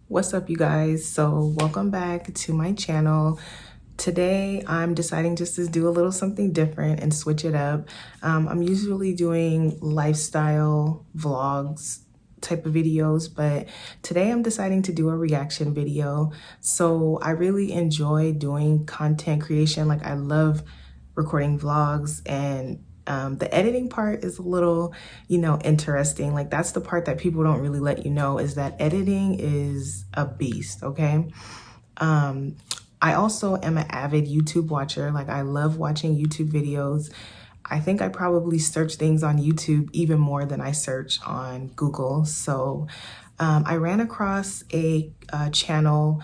What's up, you guys? So welcome back to my channel. Today I'm deciding just to do a little something different and switch it up. I'm usually doing lifestyle vlogs type of videos, but today I'm deciding to do a reaction video. So I really enjoy doing content creation. Like, I love recording vlogs, and the editing part is a little, interesting. Like, that's the part that people don't really let you know, is that editing is a beast, okay? I also am an avid YouTube watcher. Like, I love watching YouTube videos. I think I probably search things on YouTube even more than I search on Google. So I ran across a channel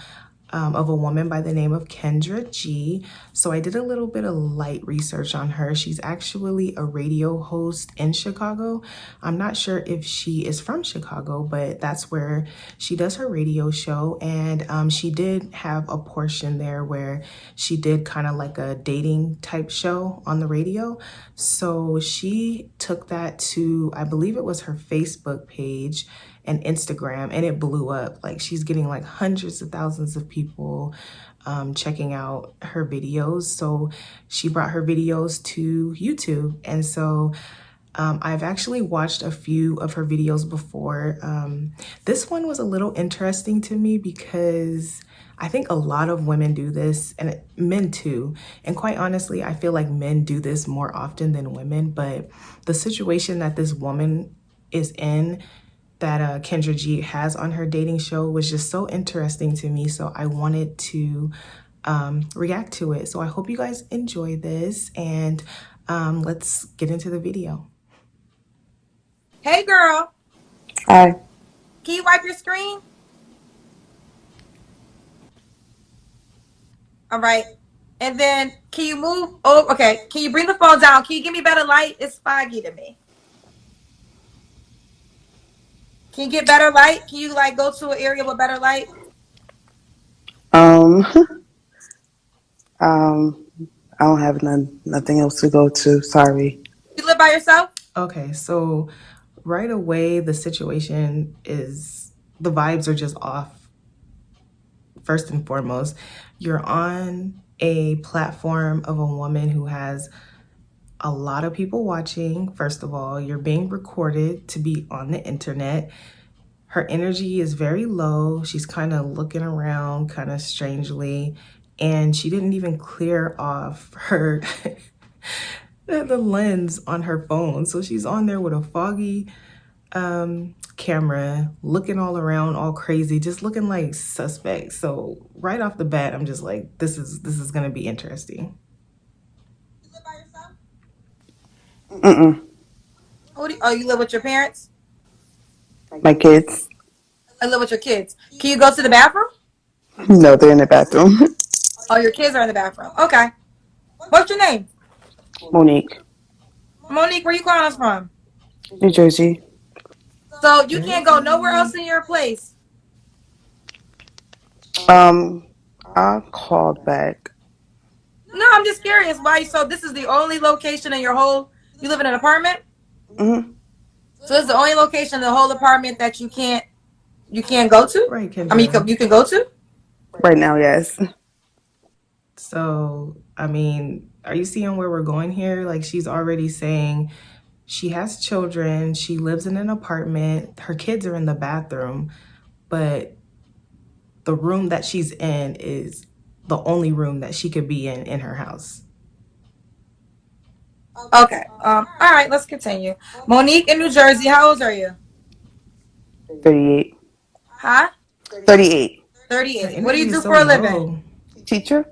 of a woman by the name of Kendra G. So I did a little bit of light research on her. She's actually a radio host in Chicago. I'm not sure if she is from Chicago, but that's where she does her radio show. And she did have a portion there where she did kind of like a dating type show on the radio. So she took that to, I believe it was her Facebook page and Instagram, and it blew up. Like, she's getting like hundreds of thousands of people checking out her videos. So she brought her videos to YouTube. And so I've actually watched a few of her videos before. This one was a little interesting to me because I think a lot of women do this, and men too. And quite honestly, I feel like men do this more often than women. But the situation that this woman is in, that Kendra G has on her dating show, was just so interesting to me. So I wanted to react to it. So I hope you guys enjoy this, and let's get into the video. Hey girl, Hi. can you wipe your screen? All right. And then can you move? Oh, okay. Can you bring the phone down? Can you give me better light? It's foggy to me. Can you get better light? Can you like go to an area with better light? Um, um, I don't have nothing else to go to. Sorry. You live by yourself? Okay, so right away, the situation is, the vibes are just off. First and foremost, you're on a platform of a woman who has a lot of people watching. First of all, you're being recorded to be on the internet. Her energy is very low. She's kind of looking around kind of strangely, and she didn't even clear off her the lens on her phone. So she's on there with a foggy camera, looking all around all crazy, just looking like suspect. So right off the bat, I'm just like, this is gonna be interesting. You live by yourself? Mm-mm. You live with your parents? My kids? I live with your kids. Can you go to the bathroom? No, they're in the bathroom. Oh, your kids are in the bathroom. Okay. What's your name? Monique, Monique, where you calling us from? New Jersey. So you can't go nowhere else in your place. Um, I'll call back. No, I'm just curious why. So this is the only location in your whole. You live in an apartment. Mm-hmm. So it's the only location in the whole apartment that you can't go to. Right, I mean, Kendra? you can go to. Right now, yes. So, I mean, are you seeing where we're going here? Like, she's already saying she has children, she lives in an apartment, her kids are in the bathroom, but the room that she's in is the only room that she could be in her house. Okay. All right. Let's continue. Monique in New Jersey. How old are you? 38. Huh? 38. Her 38. What do energy you is do so for a living? low. Teacher?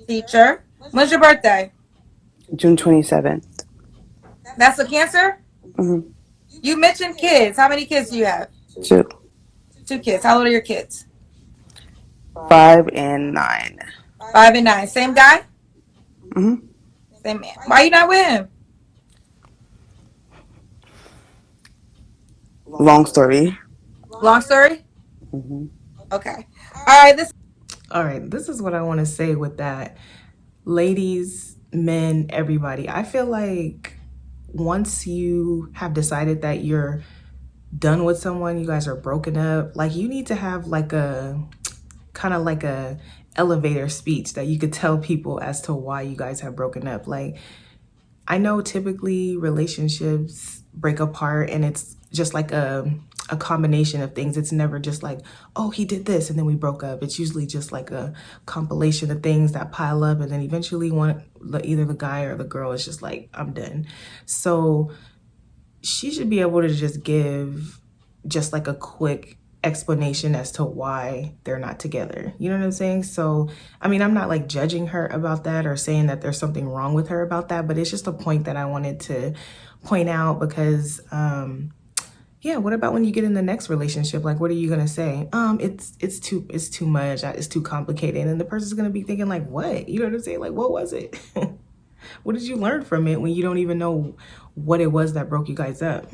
Teacher. When's your birthday? June 27th. That's a Cancer. Mm-hmm. You mentioned kids. How many kids do you have? 2, 2 kids. How old are your kids? 5, and 9. 5 and 9. Same guy. Mm-hmm. Same man. Why are you not with him? Long story. Long story. Mm-hmm. Okay. All right. All right, this is what I want to say with that. Ladies, men, everybody, I feel like once you have decided that you're done with someone, you guys are broken up, like you need to have like a kind of like a elevator speech that you could tell people as to why you guys have broken up. Like, I know typically relationships break apart and it's just like a combination of things. It's never just like, oh, he did this and then we broke up. It's usually just like a compilation of things that pile up, and then eventually either the guy or the girl is just like, I'm done. So she should be able to just give just like a quick explanation as to why they're not together. You know what I'm saying? So, I mean, I'm not like judging her about that or saying that there's something wrong with her about that, but it's just a point that I wanted to point out because yeah, what about when you get in the next relationship? Like, what are you gonna say? It's too much. It's too complicated, and the person's gonna be thinking like, what? You know what I'm saying? Like, what was it? What did you learn from it when you don't even know what it was that broke you guys up?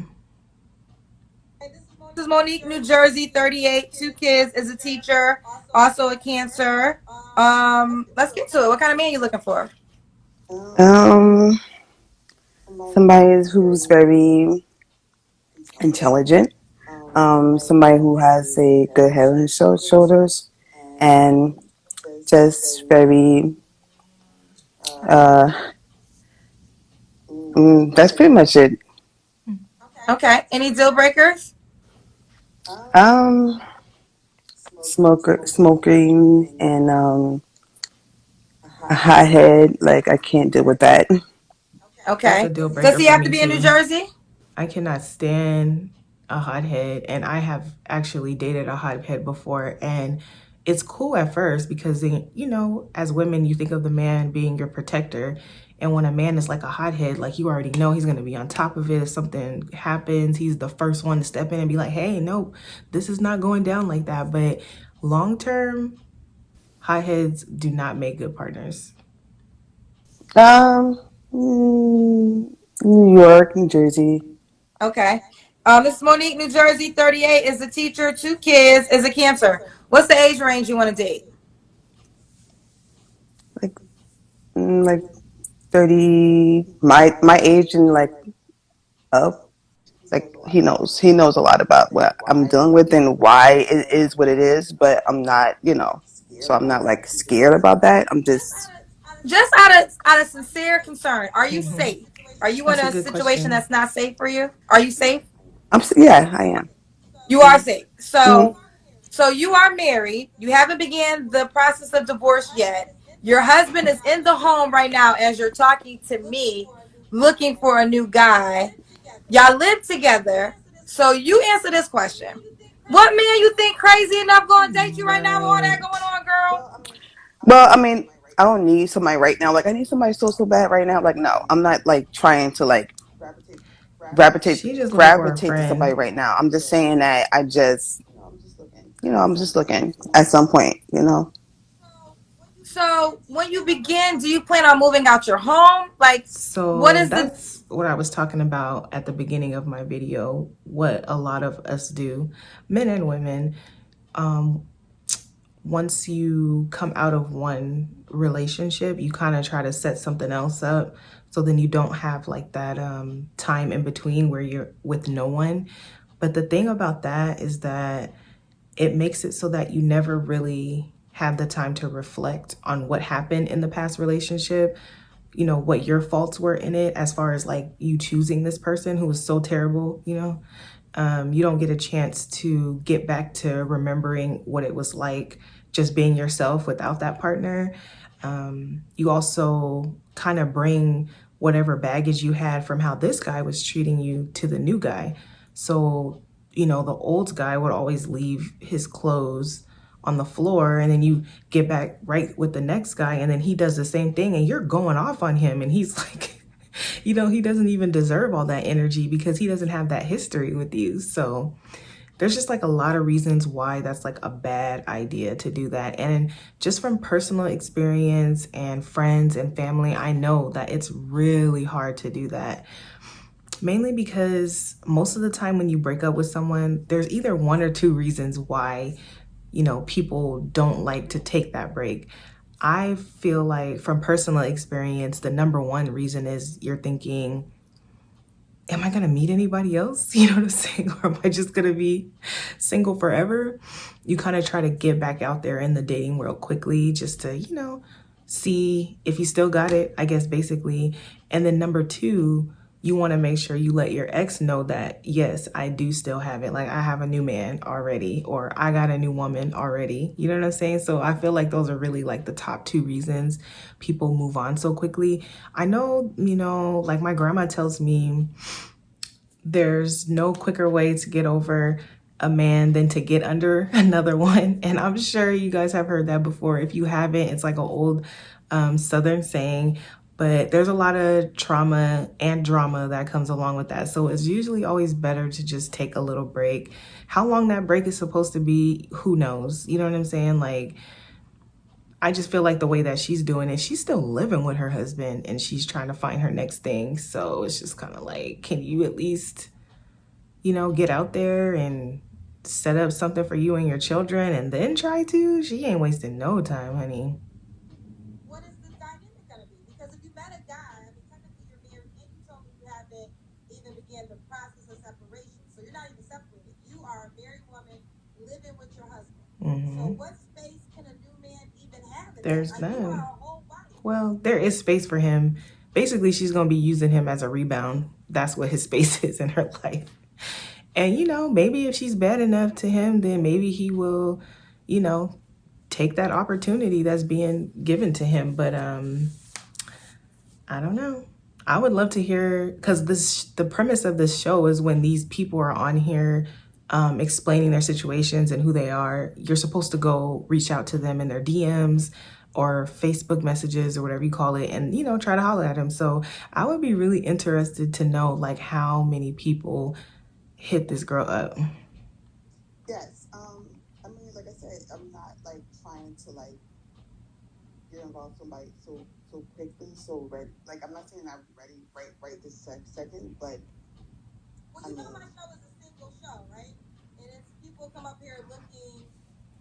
This is Monique, New Jersey, 38, 2 kids, is a teacher, also a Cancer. Let's get to it. What kind of man are you looking for? Um, somebody who's very intelligent. Somebody who has a good head on his shoulders, and just very. Uh, that's pretty much it. Okay. Any deal breakers? Um, smoking, and a hothead. Like I can't deal with that. That's a Okay. deal Does breaker he for have to me be in New too. Jersey? I cannot stand a hothead, and I have actually dated a hothead before, and it's cool at first because then, you know, as women, you think of the man being your protector, and when a man is like a hothead, like you already know he's gonna be on top of it. If something happens, he's the first one to step in and be like, "Hey, no, this is not going down like that." But long term, hotheads do not make good partners. Um, New York, New Jersey, Okay. This is Monique, New Jersey, 38, is a teacher, 2 kids, is a Cancer. What's the age range you want to date? like like 30. My age and like up. Like he knows a lot about what I'm dealing with and why it is what it is. But I'm not, so I'm not like scared about that. I'm just Just out of sincere concern, are you Hmm. safe? Are you in That's a a good situation question. that's not safe for you? Are you safe? yeah, I am. You are safe. So Mm-hmm. so you are married. You haven't began the process of divorce yet. Your husband is in the home right now as you're talking to me, looking for a new guy. Y'all live together. So you answer this question. What man you think crazy enough going to date you right now with all that going Right. on, girl? Well, I mean, I don't need somebody right now. Like I need somebody so bad right now. Like no, I'm not like trying to like gravitate She just looking for a gravitate to somebody friend. right now. I'm just saying that I'm just looking at some point. So when you begin, do you plan on moving out your home? Like, what So is the that's what I was talking about at the beginning of my video. What a lot of us do, men and women, um, once you come out of one relationship, you kind of try to set something else up. So then you don't have like that time in between where you're with no one. But the thing about that is that it makes it so that you never really have the time to reflect on what happened in the past relationship, you know, what your faults were in it, as far as like you choosing this person who was so terrible, you know. You don't get a chance to get back to remembering what it was like just being yourself without that partner. You also kind of bring whatever baggage you had from how this guy was treating you to the new guy. So, you know, the old guy would always leave his clothes on the floor, and then you get back right with the next guy, and then he does the same thing and you're going off on him, and he's like, you know, he doesn't even deserve all that energy because he doesn't have that history with you. So there's just like a lot of reasons why that's like a bad idea to do that. And just from personal experience and friends and family, I know that it's really hard to do that. Mainly because most of the time when you break up with someone, there's either one or two reasons why, you know, people don't like to take that break. I feel like from personal experience, the number one reason is you're thinking, am I gonna meet anybody else? You know what I'm saying? Or am I just gonna be single forever? You kind of try to get back out there in the dating world quickly just to, see if you still got it, I guess, basically. And then number two, you want to make sure you let your ex know that, yes, I do still have it. Like, I have a new man already, or I got a new woman already. You know what I'm saying? So I feel like those are really like the top two reasons people move on so quickly. I know, like my grandma tells me there's no quicker way to get over a man than to get under another one. And I'm sure you guys have heard that before. If you haven't, it's like an old Southern saying, but there's a lot of trauma and drama that comes along with that. So it's usually always better to just take a little break. How long that break is supposed to be, who knows? You know what I'm saying? Like, I just feel like the way that she's doing it, she's still living with her husband and she's trying to find her next thing. So it's just kind of like, can you at least get out there and set up something for you and your children and then try to? She ain't wasting no time, honey. What is the dynamic going to be? Because if you met a guy, I mean, technically you're married, and you told me you haven't even began the process of separation. So you're not even separated. You are a married woman living with your husband. So Mm-hmm. what space can a new man even have in that? There's Like, you are none. a whole wife. Well, there is space for him. Basically, she's going to be using him as a rebound. That's what his space is in her life. And, maybe if she's bad enough to him, then maybe he will, you know, take that opportunity that's being given to him. But I don't know. I would love to hear, because the premise of this show is when these people are on here explaining their situations and who they are, you're supposed to go reach out to them in their DMs or Facebook messages or whatever you call it, and try to holler at them. So I would be really interested to know like how many people hit this girl up. Yes. I mean, like I said, I'm not like trying to like get involved with somebody so quickly, so ready. Like I'm not saying I'm ready right this second, but Well, I you know mean, my show is a single show, right? And it's people come up here looking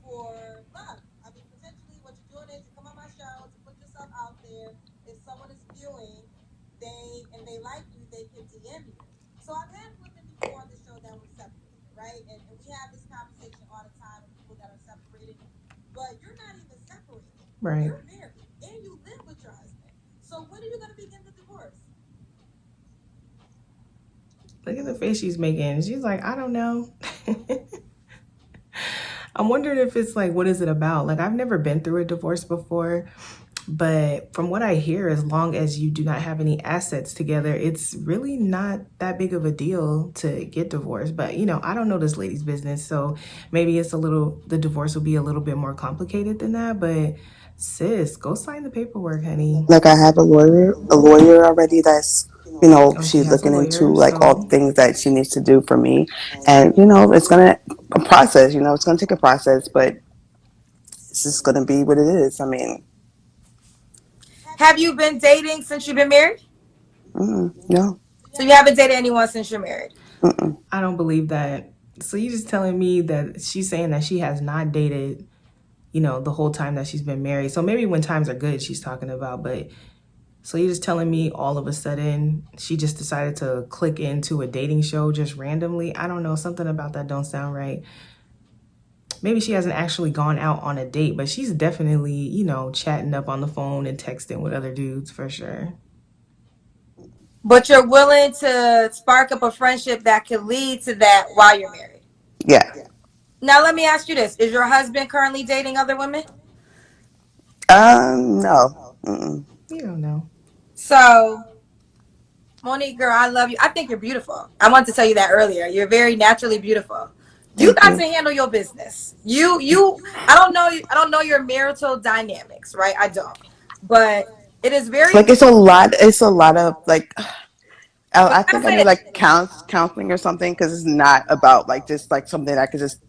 for love. I mean, potentially what you're doing is you come on my show to put yourself out there. If someone is viewing, they like you, they can DM you. So I've had women before on the show that were separated, right? And we have this conversation all the time with people that are separated. But you're not even separated. Right. You're married and you live with your husband. So when are you gonna begin the divorce? Look at the face she's making. She's like, I don't know. I'm wondering if it's like, what is it about? Like, I've never been through a divorce before, but from what I hear, as long as you do not have any assets together, it's really not that big of a deal to get divorced. But, I don't know this lady's business, so maybe the divorce will be a little bit more complicated than that. But sis, go sign the paperwork, honey. like I have a lawyer already that's, Oh, she she's has a looking into lawyer, like all the so things that she needs to do for me, and it's gonna a process. It's gonna take a process, but it's just gonna be what it is. I mean, Have you been dating since you've been married? no. So you haven't dated anyone since you're married. Mm-mm. I don't believe that. So you just telling me that she's saying that she has not dated, the whole time that she's been married. So maybe when times are good, she's talking about, but so you're just telling me all of a sudden she just decided to click into a dating show just randomly? I don't know. Something about that don't sound right. Maybe she hasn't actually gone out on a date, but she's definitely, chatting up on the phone and texting with other dudes for sure. But you're willing to spark up a friendship that could lead to that while you're married. Yeah. Now let me ask you this. Is your husband currently dating other women? No. Mm-mm. You don't know. So Monique, girl, I love you. I think you're beautiful. I wanted to tell you that earlier. You're very naturally beautiful. You Thank got you. to handle your business. You I don't know your marital dynamics, right? I don't. But it is very Like important. it's a lot of like But I can I think I say need this? like counseling or something because it's not about like just like something I could just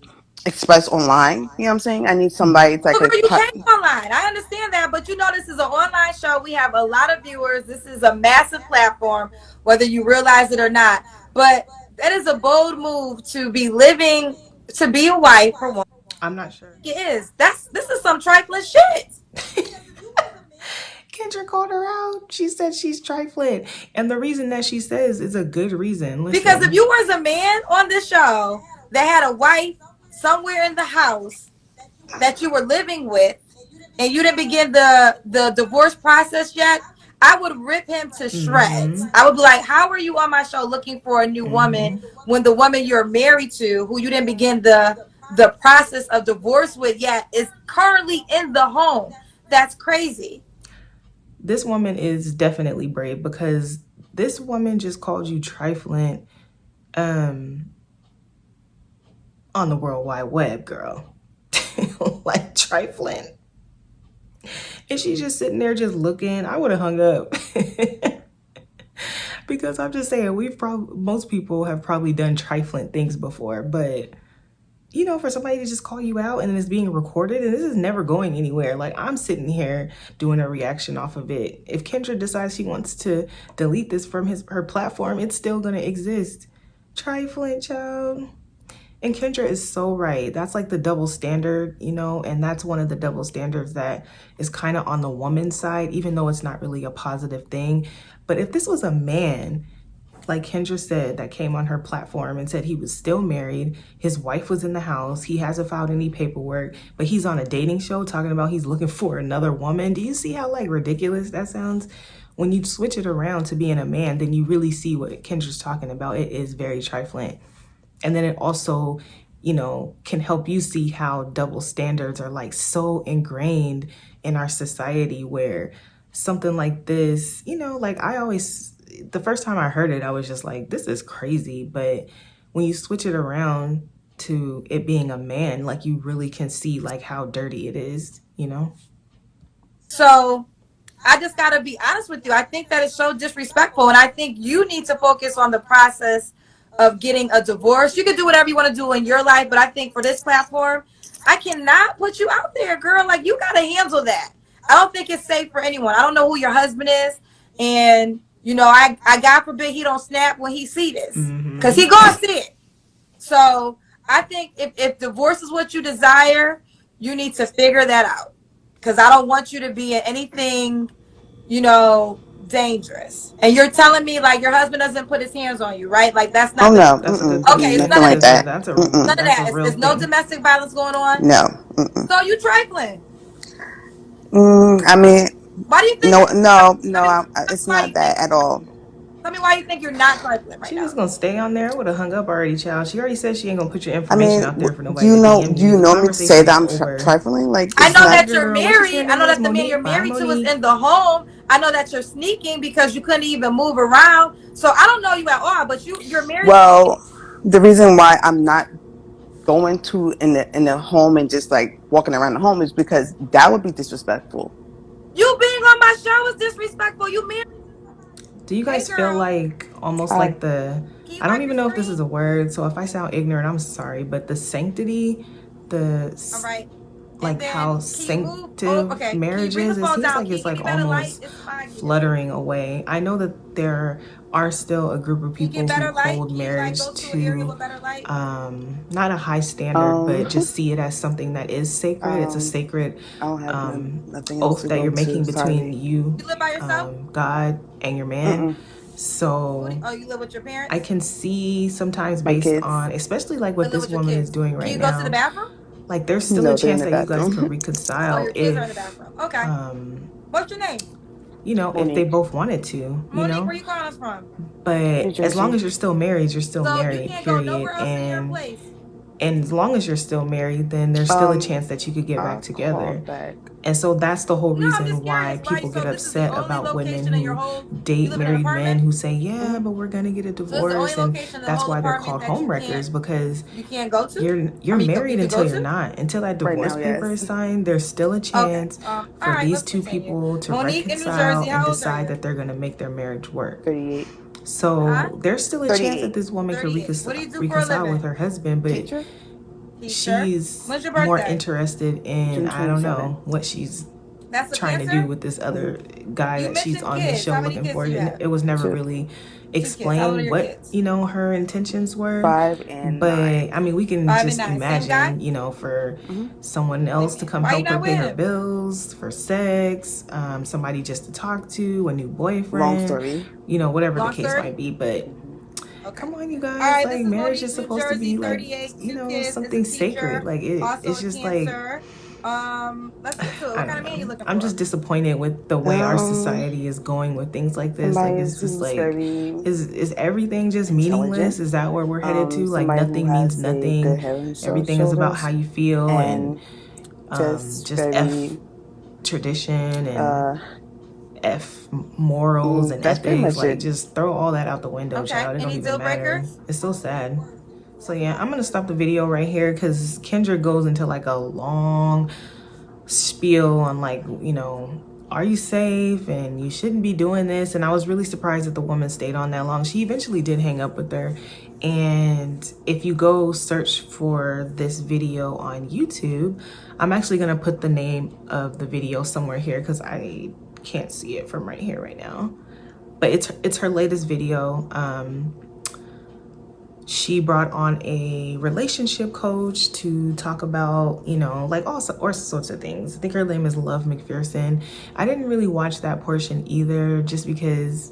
express online. You know what I'm saying? I need somebody Well, that girl, could you came online. I understand that, but you know this is an online show. We have a lot of viewers. This is a massive platform, whether you realize it or not. But that is a bold move to be living, to be a wife for one. I'm not sure. It is. This is some trifling shit. Kendra, Kendra called her out. She said she's trifling. And the reason that she says is a good reason. Because if Listen. you was a man on this show that had a wife somewhere in the house that you were living with and you didn't begin the divorce process yet, I would rip him to shreds. I would be like, how are you on my show looking for a new woman when the woman you're married to, who you didn't begin the process of divorce with yet, is currently in the home? That's crazy. This woman is definitely brave because this woman just called you trifling on the World Wide Web, girl. Like trifling. And she's just sitting there just looking. I would have hung up. Because I'm just saying, most people have probably done trifling things before, but you know, for somebody to just call you out and it's being recorded, and this is never going anywhere. Like, I'm sitting here doing a reaction off of it. If Kendra decides she wants to delete this from her platform, it's still gonna exist. Trifling, child. And Kendra is so right. That's like the double standard, you know, and that's one of the double standards that is kind of on the woman's side, even though it's not really a positive thing. But if this was a man, like Kendra said, that came on her platform and said he was still married, his wife was in the house, he hasn't filed any paperwork, but he's on a dating show talking about he's looking for another woman. Do you see how like ridiculous that sounds? When you switch it around to being a man, then you really see what Kendra's talking about. It is very trifling. And then it also, you know, can help you see how double standards are like so ingrained in our society, where something like this, you know, like the first time I heard it, I was just like, this is crazy. But when you switch it around to it being a man, like you really can see like how dirty it is, you know? So I just got to be honest with you. I think that is so disrespectful. And I think you need to focus on the process of getting a divorce. You can do whatever you want to do in your life. But I think for this platform, I cannot put you out there, girl. Like, you got to handle that. I don't think it's safe for anyone. I don't know who your husband is. And, you know, I God forbid he don't snap when he see this. Because he going to see it. So I think if divorce is what you desire, you need to figure that out. Because I don't want you to be in anything, you know, dangerous. And you're telling me like your husband doesn't put his hands on you, right? Like that's Oh not no, That's a good okay. It's question, nothing none of like because that. that's none of Mm-mm. that. a real It's no thing. domestic violence going on. No. Mm-mm. So you trifling. I mean, Why do you think? no, no, Tell no. me, tell me It's why not you think. that at all. Tell me why you think you're not trifling right She now. just gonna stay on there. I would have hung up already, child. She already said she ain't gonna put your I information mean, out there for nobody to do DM you. you The know me to say conversation that is I'm over. trifling? Like, I it's know That not. that you're girl, what's your married. I name know is that the man you're Monique? Bye, married to was in Monique. the home. I know that you're sneaking because you couldn't even move around. So I don't know you at all, but you're married. Well, the reason why I'm not going to in the home and just like walking around the home is because that would be disrespectful. You being on my show is disrespectful. You married. Do you Hey guys feel girl, like almost Hi. like can you I don't wipe even your know if this is screen? a word, so if I sound ignorant, I'm sorry, but the sanctity, the All right. And like how then can you move? Oh, sanctive okay. Can you marriage bring the is, it phone seems down? like Can you it's give like me better light? almost It's fine. Give me better light. fluttering away. I know that there are still a group of Can you get people who better light? hold Can you like marriage go to an area to with better light? not a high standard, but Um, just see it as something that is sacred. It's a um, sacred I don't have nothing else oath to that go you're to. making between Sorry. you, You live by yourself? God, and your man. Mm-mm. So Oh, you live with your I parents? can see sometimes My based kids. on, especially like I what live this with your woman is kids. doing Can right you go to the now, bathroom? like there's still a No, they're in chance the that you guys could bathroom. Oh, reconcile your kids are in the if, bathroom. Okay. um, What's your name? you know, if they Monique, both wanted to, you Monique, know. where you calling us from? New But as long Jersey. as you're still married, you're still So you married, can't go nowhere period. else in your place. And as long as you're still married, then there's still a chance that you could get back I'll call together. back. And so that's the whole No, I'm reason just why curious. Like, people so get this is the upset only about women location in your who whole. You date live in an married men apartment. who say, yeah, Hmm. but we're gonna get a So it's the only divorce, and location in the that's whole why they're apartment called that home wreckers, because you can't go to. you're I mean, you married can go until you're to. not. Until that Right divorce now, paper yes. is signed, there's still a Okay. chance All for right. these Let's two continue. people to Monique in New Jersey. reconcile and How old are decide you? that they're gonna make their marriage work. 38. Huh? So there's still a chance that 38. this woman could 38. What do you do for a reconcile with living? her husband, but Teacher? Teacher. she's When's your more birthday? interested in, June I don't 27th. know what she's That's a trying to do Cancer? with this other guy You that she's mentioned on this kids. show How many looking kids for. do you And have? it was never 2, really 2 kids. How old are explained your what, kids? you know, her intentions were. 5 and But 9. I mean, we can 5 and just 9. Same guy? imagine, you know, for Hmm. someone else to come Why you help her not pay with her him? bills, for sex, somebody just to talk to, a new Long boyfriend, story. you know, whatever the Long case story? might be. But Hmm. Okay. come on, you All guys, right, this like is marriage Monique, is New supposed to be Jersey, like, 38, you 2 know, kids, is a something sacred. teacher, Like also it's a just like, Cancer. Let's get to it. I What kind don't of man you know. looking I'm for? just disappointed with the way our Um, society is going with things like this. Like Somebody it's just who's like, very is everything just meaningless? intelligent. Is that where we're headed to? Like Somebody who nothing means has a good nothing. head on Everything is about how shoulders, you feel, and and just just F very tradition and uh F morals and that's pretty ethics. much Like it. just throw all that out the window, Okay. child. It don't Any even deal matter. breakers? It's so sad. So yeah, I'm gonna stop the video right here because Kendra goes into like a long spiel on like, you know, are you safe and you shouldn't be doing this. And I was really surprised that the woman stayed on that long. She eventually did hang up with her. And if you go search for this video on YouTube, I'm actually gonna put the name of the video somewhere here because I can't see it from right here right now. But it's her latest video. She brought on a relationship coach to talk about, you know, like all sorts of things. I think her name is Love McPherson. I didn't really watch that portion either just because,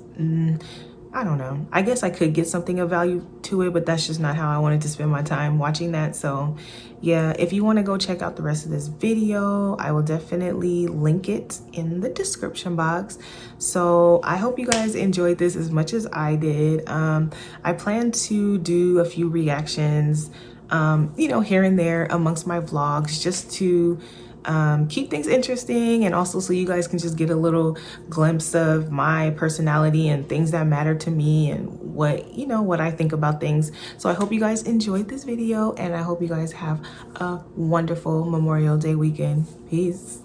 I don't know. I guess I could get something of value to it, but that's just not how I wanted to spend my time watching that. So yeah, if you want to go check out the rest of this video, I will definitely link it in the description box. So I hope you guys enjoyed this as much as I did. I plan to do a few reactions, you know, here and there amongst my vlogs just to keep things interesting, and also so you guys can just get a little glimpse of my personality and things that matter to me and what, you know, what I think about things. So I hope you guys enjoyed this video, and I hope you guys have a wonderful Memorial Day weekend. Peace.